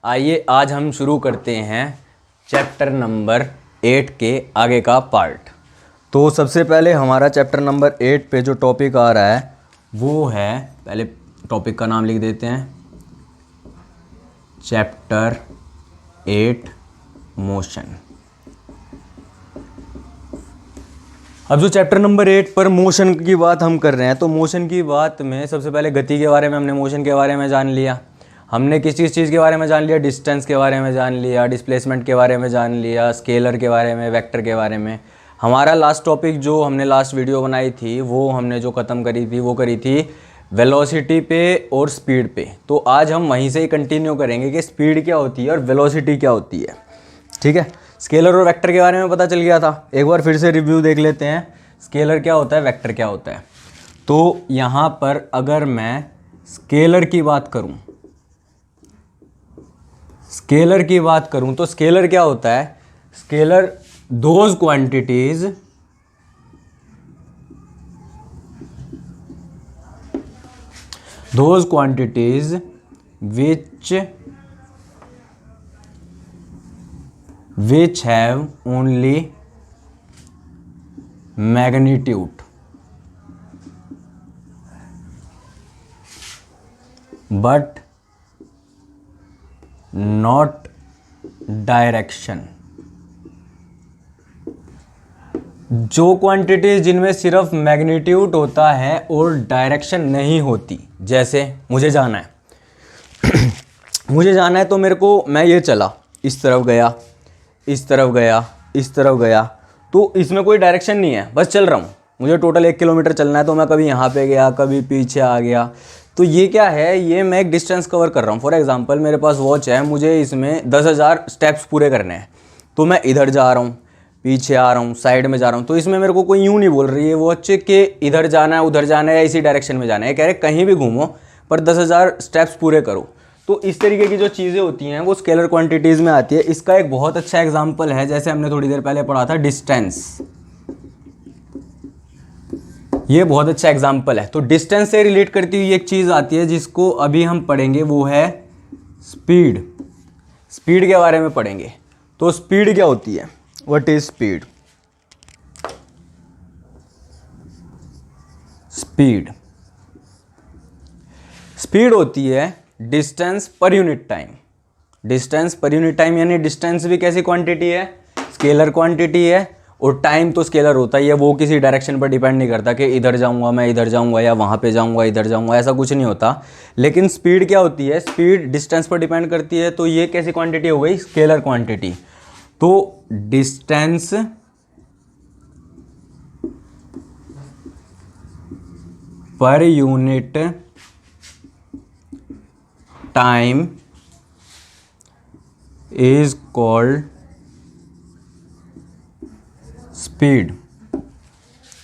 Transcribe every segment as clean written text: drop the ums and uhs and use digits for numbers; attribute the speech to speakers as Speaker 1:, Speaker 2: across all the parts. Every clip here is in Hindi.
Speaker 1: आइए आज हम शुरू करते हैं चैप्टर नंबर 8 के आगे का पार्ट। तो सबसे पहले हमारा चैप्टर नंबर 8 पे जो टॉपिक आ रहा है वो है, पहले टॉपिक का नाम लिख देते हैं, चैप्टर 8 मोशन। अब जो चैप्टर नंबर 8 पर मोशन की बात हम कर रहे हैं, तो मोशन की बात में सबसे पहले गति के बारे में हमने मोशन के बारे में जान लिया। हमने किस चीज़ के बारे में जान लिया, डिस्टेंस के बारे में जान लिया, डिस्प्लेसमेंट के बारे में जान लिया, स्केलर के बारे में, वेक्टर के बारे में। हमारा लास्ट टॉपिक जो हमने लास्ट वीडियो बनाई थी वो हमने जो ख़त्म करी थी वो करी थी वेलोसिटी पे और स्पीड पे। तो आज हम वहीं से ही कंटिन्यू करेंगे कि स्पीड क्या होती है और वेलोसिटी क्या होती है। ठीक है, स्केलर और वेक्टर के बारे में पता चल गया था। एक बार फिर से रिव्यू देख लेते हैं, स्केलर क्या होता है, वेक्टर क्या होता है। तो यहाँ पर अगर मैं स्केलर की बात करूँ, तो स्केलर क्या होता है, scalar those quantities which have only magnitude but not direction. जो क्वांटिटीज जिनमें सिर्फ मैग्नीट्यूड होता है और डायरेक्शन नहीं होती, जैसे मुझे जाना है मुझे जाना है तो मेरे को, मैं ये चला, इस तरफ गया, इस तरफ गया, इस तरफ गया, तो इसमें कोई डायरेक्शन नहीं है, बस चल रहा हूँ। मुझे टोटल 1 किलोमीटर चलना है, तो मैं कभी यहाँ पे गया, कभी पीछे आ गया। तो ये क्या है, ये मैं एक डिस्टेंस कवर कर रहा हूँ। फॉर एग्जांपल मेरे पास वॉच है, मुझे इसमें 10,000 स्टेप्स पूरे करने हैं, तो मैं इधर जा रहा हूँ, पीछे आ रहा हूँ, साइड में जा रहा हूँ। तो इसमें मेरे को कोई यूँ नहीं बोल रही है वॉच कि इधर जाना है, उधर जाना है या इसी डायरेक्शन में जाना है। कह रहे कहीं भी घूमो पर 10,000 स्टेप्स पूरे करो। तो इस तरीके की जो चीज़ें होती हैं वो स्केलर क्वांटिटीज़ में आती है। इसका एक बहुत अच्छा एग्जांपल है, जैसे हमने थोड़ी देर पहले पढ़ा था, डिस्टेंस। ये बहुत अच्छा एग्जांपल है। तो डिस्टेंस से रिलेट करती हुई एक चीज़ आती है जिसको अभी हम पढ़ेंगे, वो है स्पीड। स्पीड के बारे में पढ़ेंगे। तो स्पीड क्या होती है, व्हाट इज स्पीड? स्पीड होती है distance per unit time. Distance per unit time यानी डिस्टेंस भी कैसी क्वांटिटी है, स्केलर क्वांटिटी है, और टाइम तो स्केलर होता ही है। वो किसी डायरेक्शन पर डिपेंड नहीं करता कि इधर जाऊंगा मैं, इधर जाऊंगा, या वहाँ पे जाऊंगा, इधर जाऊंगा, ऐसा कुछ नहीं होता। लेकिन स्पीड क्या होती है, स्पीड डिस्टेंस पर डिपेंड करती है। तो ये कैसी क्वांटिटी हो गई, स्केलर क्वांटिटी। तो distance per unit time is called speed.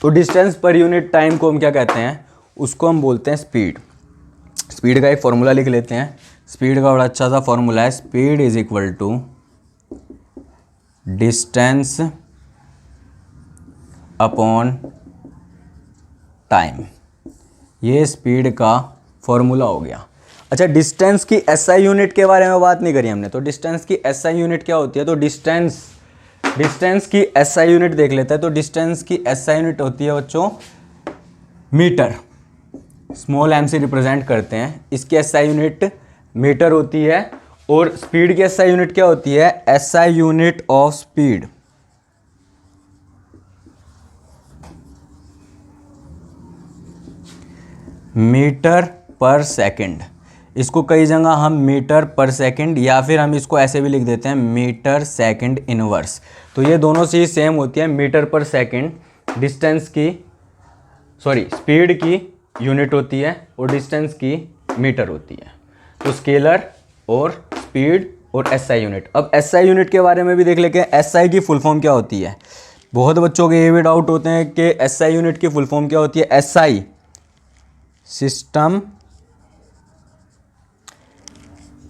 Speaker 1: तो डिस्टेंस पर यूनिट टाइम को हम क्या कहते हैं, उसको हम बोलते हैं स्पीड। स्पीड का एक फॉर्मूला लिख लेते हैं। स्पीड का बड़ा अच्छा सा फॉर्मूला है, speed is equal to distance upon time. ये स्पीड का फॉर्मूला हो गया। अच्छा, डिस्टेंस की एसआई यूनिट के बारे में बात नहीं करी हमने। तो डिस्टेंस की एसआई यूनिट क्या होती है, तो डिस्टेंस की एसआई यूनिट देख लेते हैं। तो डिस्टेंस की एसआई यूनिट होती है बच्चों मीटर, स्मॉल एम से रिप्रेजेंट करते हैं। इसकी एसआई यूनिट मीटर होती है। और स्पीड की एसआई यूनिट क्या होती है, SI unit of speed. Metre per second. इसको कई जगह हम मीटर पर सेकंड, या फिर हम इसको ऐसे भी लिख देते हैं, मीटर सेकंड इनवर्स। तो ये दोनों चीज सेम होती है, मीटर पर सेकंड डिस्टेंस की, स्पीड की यूनिट होती है और डिस्टेंस की मीटर होती है। तो स्केलर और स्पीड और एसआई यूनिट। अब एसआई यूनिट के बारे में भी देख लेते हैं, एसआई की फुल फॉर्म क्या होती है। बहुत बच्चों के ये भी डाउट होते हैं कि एसआई यूनिट की फुल फॉर्म क्या होती है। SI system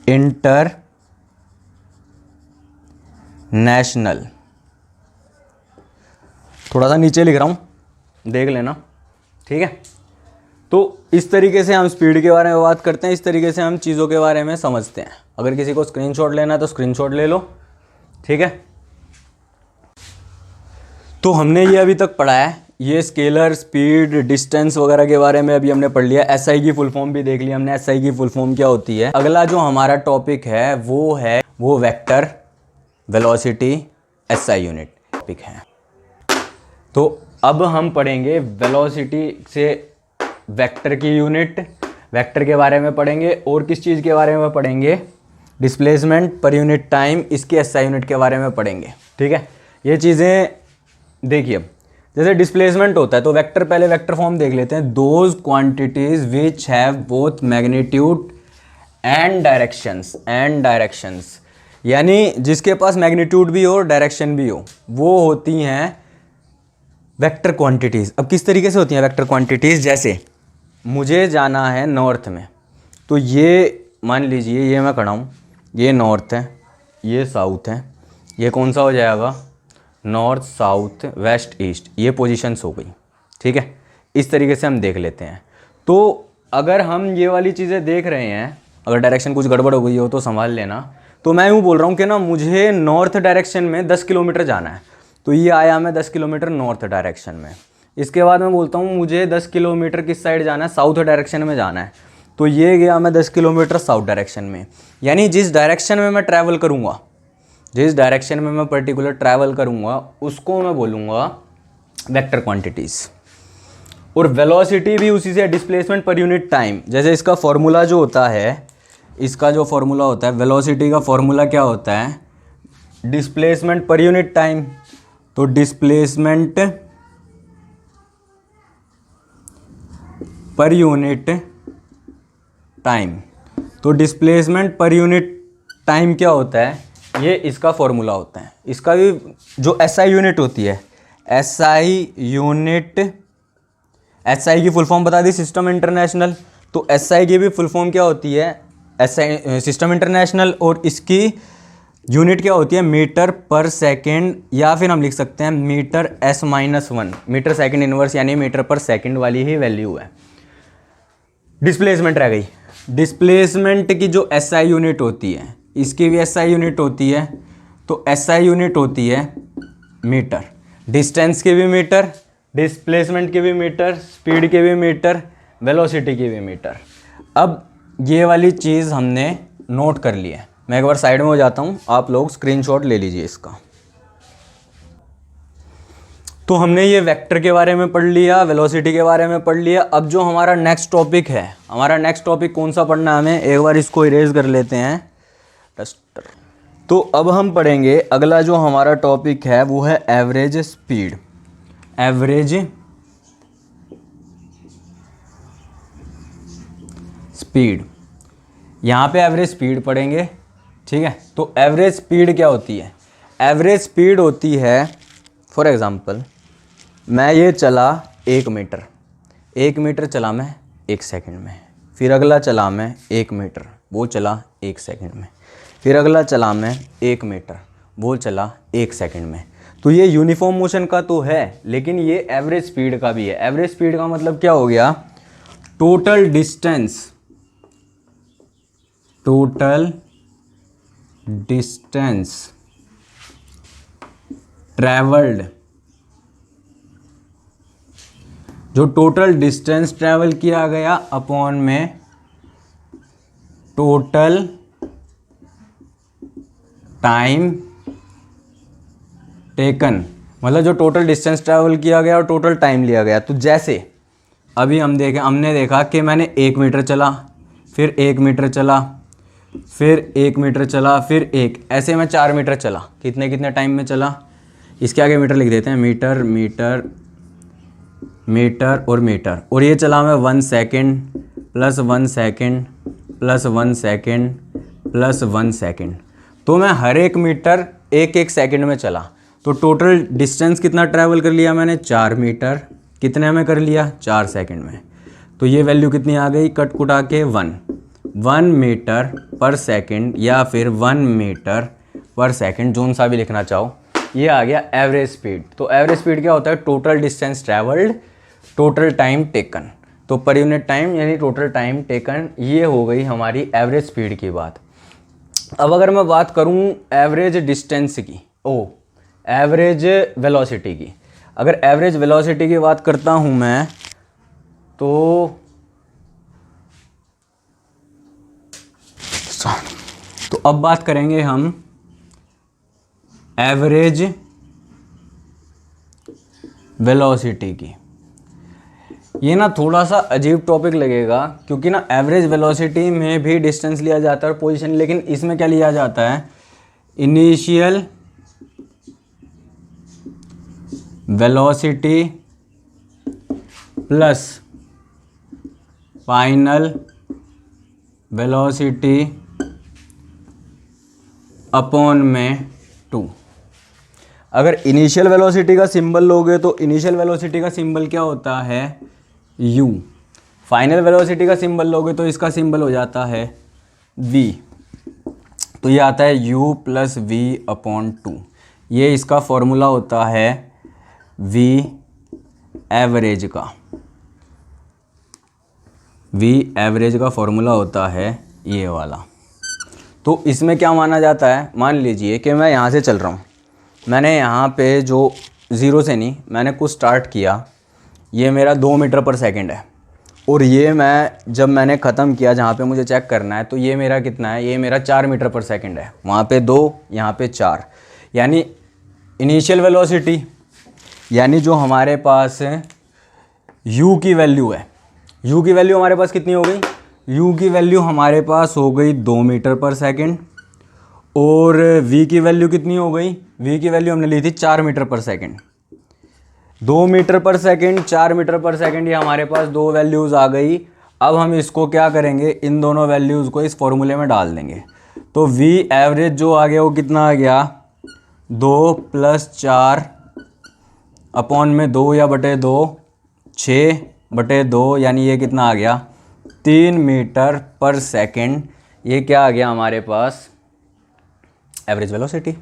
Speaker 1: inter national. थोड़ा सा नीचे लिख रहा हूं, देख लेना, ठीक है। तो इस तरीके से हम स्पीड के बारे में बात करते हैं, इस तरीके से हम चीज़ों के बारे में समझते हैं। अगर किसी को स्क्रीनशॉट लेना है तो स्क्रीनशॉट ले लो, ठीक है। तो हमने ये अभी तक पढ़ा है, ये स्केलर, स्पीड, डिस्टेंस वगैरह के बारे में अभी हमने पढ़ लिया। एसआई की फुल फॉर्म भी देख लिया हमने, एसआई की फुल फॉर्म क्या होती है। अगला जो हमारा टॉपिक है वो vector, velocity, SI unit topic है। तो अब हम पढ़ेंगे वेलोसिटी से वेक्टर की यूनिट, वेक्टर के बारे में पढ़ेंगे, और किस चीज़ के बारे में पढ़ेंगे, डिस्प्लेसमेंट पर यूनिट टाइम, इसकी एसआई यूनिट के बारे में पढ़ेंगे, ठीक है। ये चीज़ें देखिए, जैसे डिस्प्लेसमेंट होता है तो वेक्टर, पहले वेक्टर फॉर्म देख लेते हैं। Those quantities which have both magnitude and directions, यानी जिसके पास मैग्नीट्यूड भी हो और डायरेक्शन भी हो, वो होती हैं वेक्टर क्वांटिटीज़। अब किस तरीके से होती हैं वेक्टर क्वांटिटीज़, जैसे मुझे जाना है नॉर्थ में, तो ये मान लीजिए ये मैं खड़ा हूँ, ये नॉर्थ है, ये साउथ है, ये कौन सा हो जाएगा, नॉर्थ, साउथ, वेस्ट, ईस्ट, ये पोजीशंस हो गई, ठीक है। इस तरीके से हम देख लेते हैं। तो अगर हम ये वाली चीज़ें देख रहे हैं, अगर डायरेक्शन कुछ गड़बड़ हो गई हो तो संभाल लेना। तो मैं यूँ बोल रहा हूँ कि ना मुझे नॉर्थ डायरेक्शन में 10 किलोमीटर जाना है, तो ये आया मैं 10 किलोमीटर नॉर्थ डायरेक्शन में। इसके बाद मैं बोलता हूँ मुझे 10 किलोमीटर किस साइड जाना है, साउथ डायरेक्शन में जाना है, तो ये गया मैं 10 किलोमीटर साउथ डायरेक्शन में। यानी जिस डायरेक्शन में मैं ट्रैवल करूँगा, जिस डायरेक्शन में मैं पर्टिकुलर ट्रैवल करूँगा, उसको मैं बोलूँगा वेक्टर क्वांटिटीज़। और वेलोसिटी भी उसी से, डिस्प्लेसमेंट पर यूनिट टाइम। जैसे इसका फॉर्मूला जो होता है, इसका जो फॉर्मूला होता है वेलोसिटी का, फॉर्मूला क्या होता है, डिस्प्लेसमेंट पर यूनिट टाइम। तो डिस्प्लेसमेंट पर यूनिट टाइम, तो डिस्प्लेसमेंट पर यूनिट टाइम क्या होता है, ये इसका फॉर्मूला होता है। इसका भी जो एसआई यूनिट होती है, एसआई यूनिट, एसआई की फुल फॉर्म बता दी, सिस्टम इंटरनेशनल। तो एसआई की भी फुल फॉर्म क्या होती है, एसआई सिस्टम इंटरनेशनल, और इसकी यूनिट क्या होती है, मीटर पर सेकेंड, या फिर हम लिख सकते हैं metre S-1, metre second inverse, यानी मीटर पर सेकेंड वाली ही वैल्यू है। डिस्प्लेसमेंट रह गई। डिस्प्लेसमेंट की जो एसआई यूनिट होती है, इसकी भी एसआई यूनिट होती है। तो एसआई यूनिट होती है मीटर, डिस्टेंस के भी मीटर, डिस्प्लेसमेंट के भी मीटर, स्पीड के भी मीटर, वेलोसिटी की भी मीटर। अब ये वाली चीज़ हमने नोट कर ली है। मैं एक बार साइड में हो जाता हूँ, आप लोग स्क्रीनशॉट ले लीजिए इसका। तो हमने ये वेक्टर के बारे में पढ़ लिया, वेलोसिटी के बारे में पढ़ लिया। अब जो हमारा नेक्स्ट टॉपिक है, हमारा नेक्स्ट टॉपिक कौन सा पढ़ना है हमें, एक बार इसको इरेज कर लेते हैं, डस्टर। तो अब हम पढ़ेंगे, अगला जो हमारा टॉपिक है वो है एवरेज स्पीड। एवरेज स्पीड, यहाँ पे एवरेज स्पीड पढ़ेंगे, ठीक है। तो एवरेज स्पीड क्या होती है, एवरेज स्पीड होती है, फॉर एग्ज़ाम्पल मैं ये चला 1 मीटर, 1 मीटर चला मैं 1 सेकंड में, फिर अगला चला मैं 1 मीटर, वो चला 1 सेकंड में, फिर अगला चला मैं 1 मीटर, वो चला 1 सेकंड में। तो ये यूनिफॉर्म मोशन का तो है, लेकिन ये एवरेज स्पीड का भी है। एवरेज स्पीड का मतलब क्या हो गया, total distance, total distance travelled, जो टोटल डिस्टेंस ट्रैवल किया गया अपॉन में टोटल टाइम टेकन, मतलब जो टोटल डिस्टेंस ट्रैवल किया गया और टोटल टाइम लिया गया। तो जैसे अभी हमने देखा कि मैंने 1 मीटर चला, फिर 1 मीटर चला, फिर 1 मीटर चला, फिर 1, ऐसे मैं 4 मीटर चला। कितने कितने टाइम में चला, इसके आगे मीटर लिख देते हैं, मीटर मीटर मीटर और मीटर। और ये चला मैं 1 second plus 1 second plus 1 second plus 1 second. तो मैं हर एक मीटर 1-1 सेकेंड में चला। तो टोटल डिस्टेंस कितना ट्रैवल कर लिया मैंने, 4 मीटर। कितने में कर लिया, 4 सेकेंड में। तो ये वैल्यू कितनी आ गई, कट कुटा के 1 मीटर पर सेकेंड, या फिर 1 मीटर पर सेकेंड, जोन सा भी लिखना चाहो। ये आ गया एवरेज स्पीड। तो एवरेज स्पीड क्या होता है, total distance travelled, total time taken. तो पर यूनिट टाइम यानी टोटल टाइम टेकन, ये हो गई हमारी एवरेज स्पीड की बात। अब अगर मैं बात करूं एवरेज डिस्टेंस की, एवरेज वेलोसिटी की, अगर एवरेज वेलोसिटी की बात करता हूं मैं तो अब बात करेंगे हम एवरेज वेलोसिटी की। ये ना थोड़ा सा अजीब टॉपिक लगेगा, क्योंकि ना एवरेज वेलोसिटी में भी डिस्टेंस लिया जाता है और पोजीशन, लेकिन इसमें क्या लिया जाता है, initial velocity plus final velocity upon में 2। अगर इनिशियल वेलोसिटी का सिंबल लोगे तो इनिशियल वेलोसिटी का सिंबल क्या होता है, u। फाइनल वेलोसिटी का सिंबल लोगे तो इसका सिंबल हो जाता है v। तो ये आता है u प्लस वी अपॉन 2। ये इसका फॉर्मूला होता है v एवरेज का। v एवरेज का फॉर्मूला होता है ये वाला। तो इसमें क्या माना जाता है, मान लीजिए कि मैं यहाँ से चल रहा हूँ, मैंने यहाँ पे जो ज़ीरो से नहीं, मैंने कुछ स्टार्ट किया, ये मेरा 2 मीटर पर सेकंड है, और ये जब मैंने ख़त्म किया जहाँ पे मुझे चेक करना है, तो ये मेरा कितना है, ये मेरा 4 मीटर पर सेकंड है। वहाँ पे 2, यहाँ पे 4, यानी इनिशियल वेलोसिटी, यानी जो हमारे पास u की वैल्यू है, u की वैल्यू हमारे पास कितनी हो गई, u की वैल्यू हमारे पास हो गई 2 मीटर पर सेकंड, और v की वैल्यू कितनी हो गई, v की वैल्यू हमने ली थी 4 metre per second. 2 metre per second, 4 metre per second, ये हमारे पास दो वैल्यूज़ आ गई। अब हम इसको क्या करेंगे, इन दोनों वैल्यूज़ को इस फॉर्मूले में डाल देंगे। तो v एवरेज जो आ गया वो कितना आ गया, 2 + 4 अपॉन में 2 या बटे 2, 6 बटे 2, यानी ये कितना आ गया, 3 मीटर पर सेकंड। ये क्या आ गया हमारे पास, एवरेज वेलोसिटी।